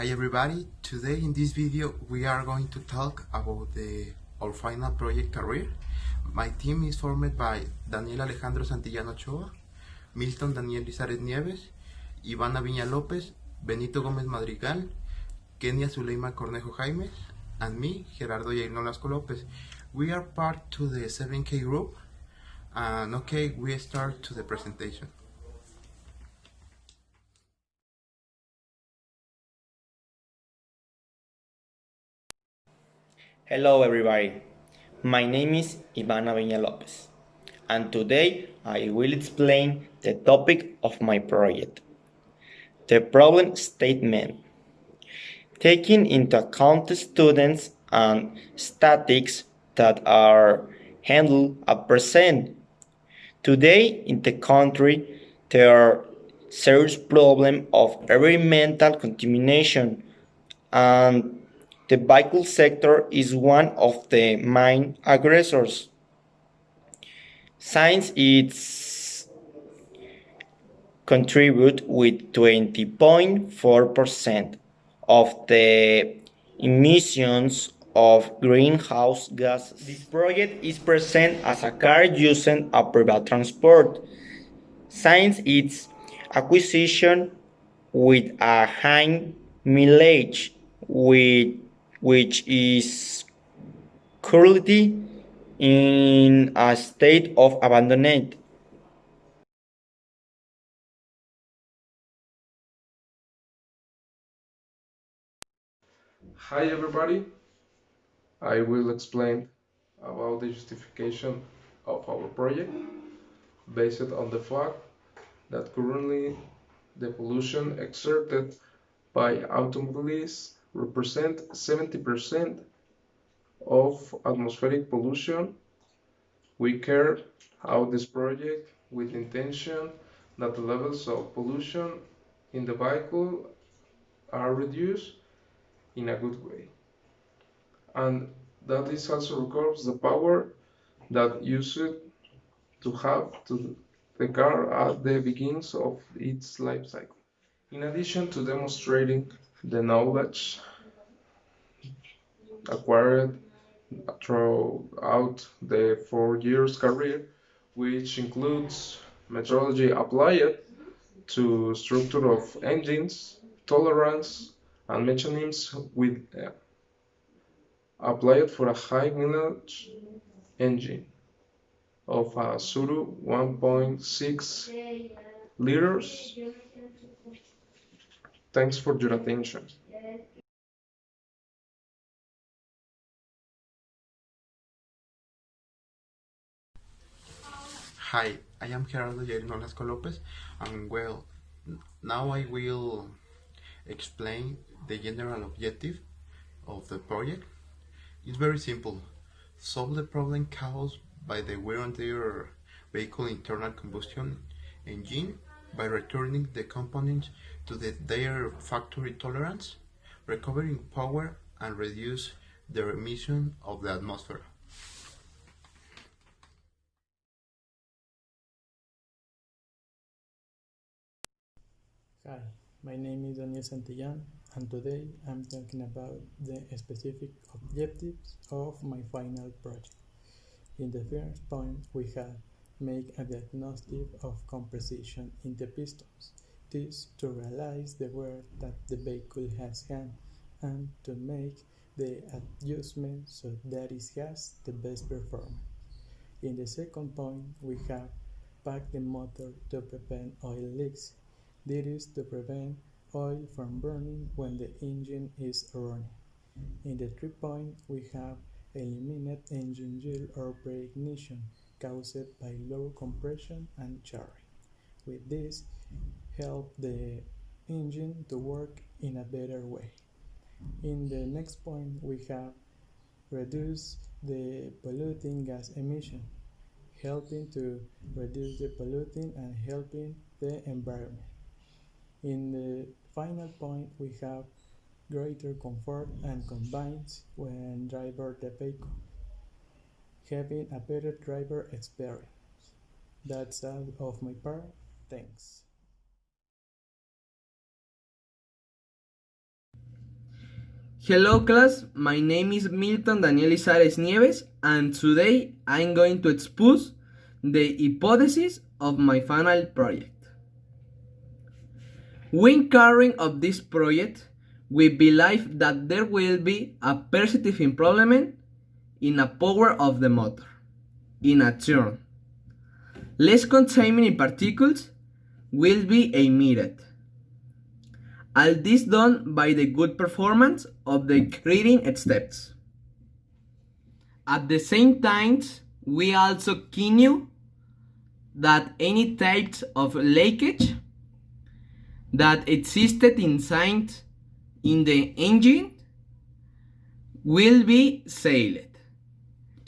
Hi everybody, today in this video we are going to talk about our final project career. My team is formed by Daniel Alejandro Santillán Ochoa, Milton Daniel Lizares Nieves, Ivana Viña López, Benito Gómez Madrigal, Kenia Zuleima Cornejo Jaimes, and me, Gerardo Jair Nolasco Lopez. We are part to the 7K group, and okay, we start to the presentation. Hello everybody, my name is Ivana Viña Lopez, and today I will explain the topic of my project, the problem statement. Taking into account the students and statistics that are handled at present. Today in the country there are serious problems of environmental contamination, and the vehicle sector is one of the main aggressors. Science is contribute with 20.4% of the emissions of greenhouse gases. This project is present as a car using a private transport. Science is acquisition with a high mileage, which is currently in a state of abandonment. Hi everybody, I will explain about the justification of our project based on the fact that currently the pollution exerted by automobiles represent 70% of atmospheric pollution. We carry out this project with intention that the levels of pollution in the vehicle are reduced in a good way. And that is also records the power that used to have to the car at the beginning of its life cycle. In addition to demonstrating the knowledge acquired throughout the 4 years career, which includes methodology applied to structure of engines, tolerance, and mechanisms with applied for a high mileage engine of a Suru 1.6 liters. Thanks for your attention. Hi, I am Gerardo Jair Nolasco Lopez, and well, now I will explain the general objective of the project. It's very simple. Solve the problem caused by the wear and tear vehicle internal combustion engine by returning the components to their factory tolerance, recovering power, and reduce the emission of the atmosphere. Hi, my name is Daniel Santillán, and today I'm talking about the specific objectives of my final project. In the first point, we have make a diagnostic of compression in the pistons. This to realize the wear that the vehicle has had and to make the adjustment so that it has the best performance. In the second point, we have pack the motor to prevent oil leaks. This is to prevent oil from burning when the engine is running. In the third point, we have eliminate engine yield or pre-ignition caused by low compression and charring. With this, help the engine to work in a better way. In the next point, we have reduce the polluting gas emission, helping to reduce the polluting and helping the environment. In the final point, we have greater comfort and convenience when driver the vehicle, having a better driver experience. That's all of my part. Thanks. Hello class, my name is Milton Daniel Izares Nieves, and today I'm going to expose the hypothesis of my final project. When carrying out this project, we believe that there will be a perceived improvement in the power of the motor, in a turn. Less contaminated particles will be emitted. All this done by the good performance of the creating steps. At the same time, we also knew that any types of leakage that existed inside in the engine will be sealed.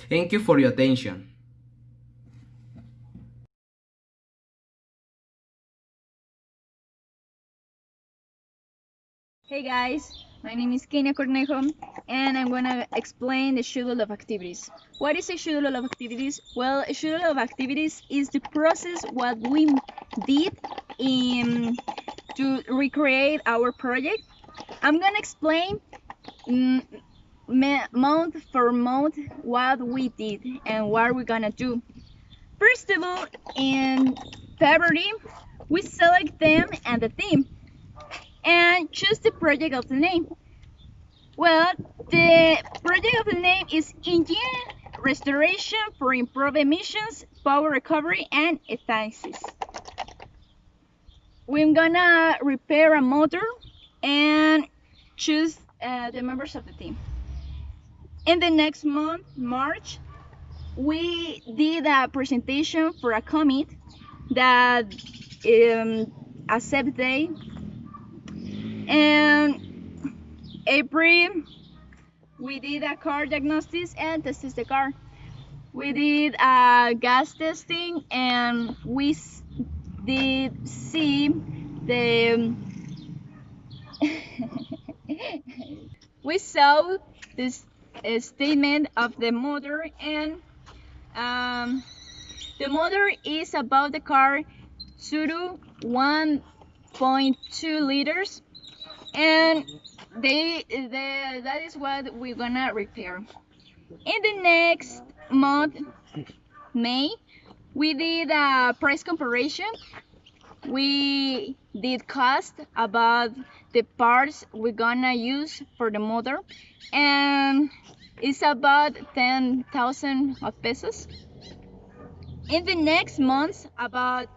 Thank you for your attention. Hey guys, my name is Kenia Cornejo and I'm gonna explain the schedule of activities. What is a schedule of activities? Well, a schedule of activities is the process what we did to recreate our project. I'm gonna explain month for month what we did and what we're gonna do. First of all, in February, we select them and the theme and choose the project of the name. Well, the project of the name is Engine Restoration for Improved Emissions, Power Recovery, and Efficiency. We're gonna repair a motor and choose the members of the team. In the next month, March, we did a presentation for a commit that accept day. And April, we did a car diagnostics and tested the car. We did a gas testing and we did see the we saw this statement of the motor, and the motor is about the car Tsuru 1.2 liters, and that is what we're gonna repair. In the next month, May, we did a price comparison. We did cost about the parts we're gonna use for the motor, and it's about 10,000 pesos. In the next month, about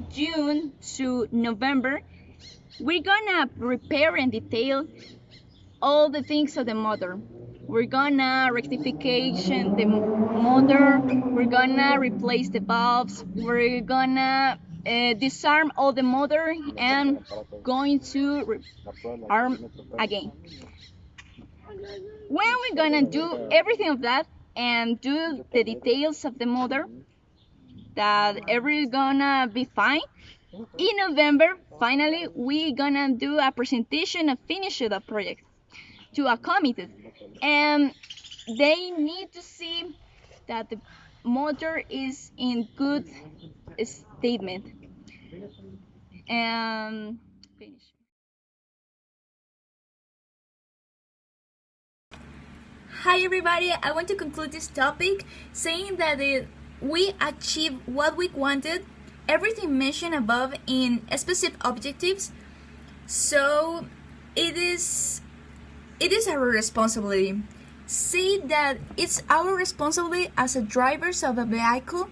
June to November, we're gonna repair and detail all the things of the motor. We're gonna rectification the motor, we're gonna replace the valves, we're gonna disarm all the motor and going to arm again. When we're gonna do everything of that and do the details of the motor, that everything gonna be fine. In November, finally, we gonna do a presentation and finish the project to a committee, and they need to see that the motor is in good statement. And finish. Hi everybody, I want to conclude this topic saying that we achieved what we wanted, everything mentioned above in specific objectives, so it is our responsibility. Say that it's our responsibility as a drivers of a vehicle,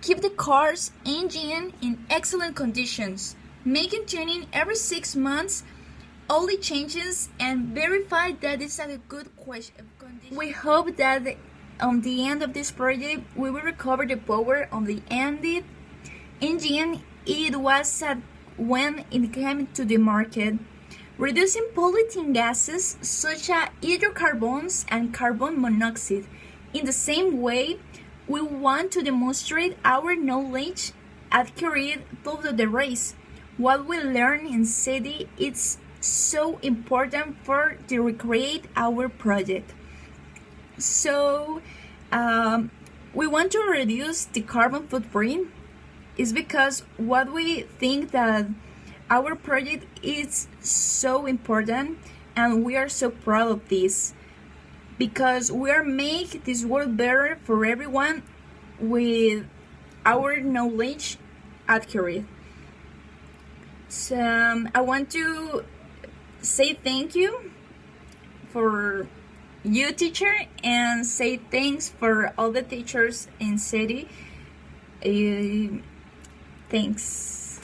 keep the car's engine in excellent conditions, making tuning every 6 months, only changes, and verify that it's a good condition. We hope that on the end of this project we will recover the power of the ended engine it was at when it came to the market, reducing polluting gases such as hydrocarbons and carbon monoxide. In the same way, we want to demonstrate our knowledge acquired through the race. What we learn in city is so important for to recreate our project. So we want to reduce the carbon footprint is because what we think that our project is so important and we are so proud of this because we are make this world better for everyone with our knowledge accurate. So I want to say thank you for you, teacher, and say thanks for all the teachers in city. Thanks.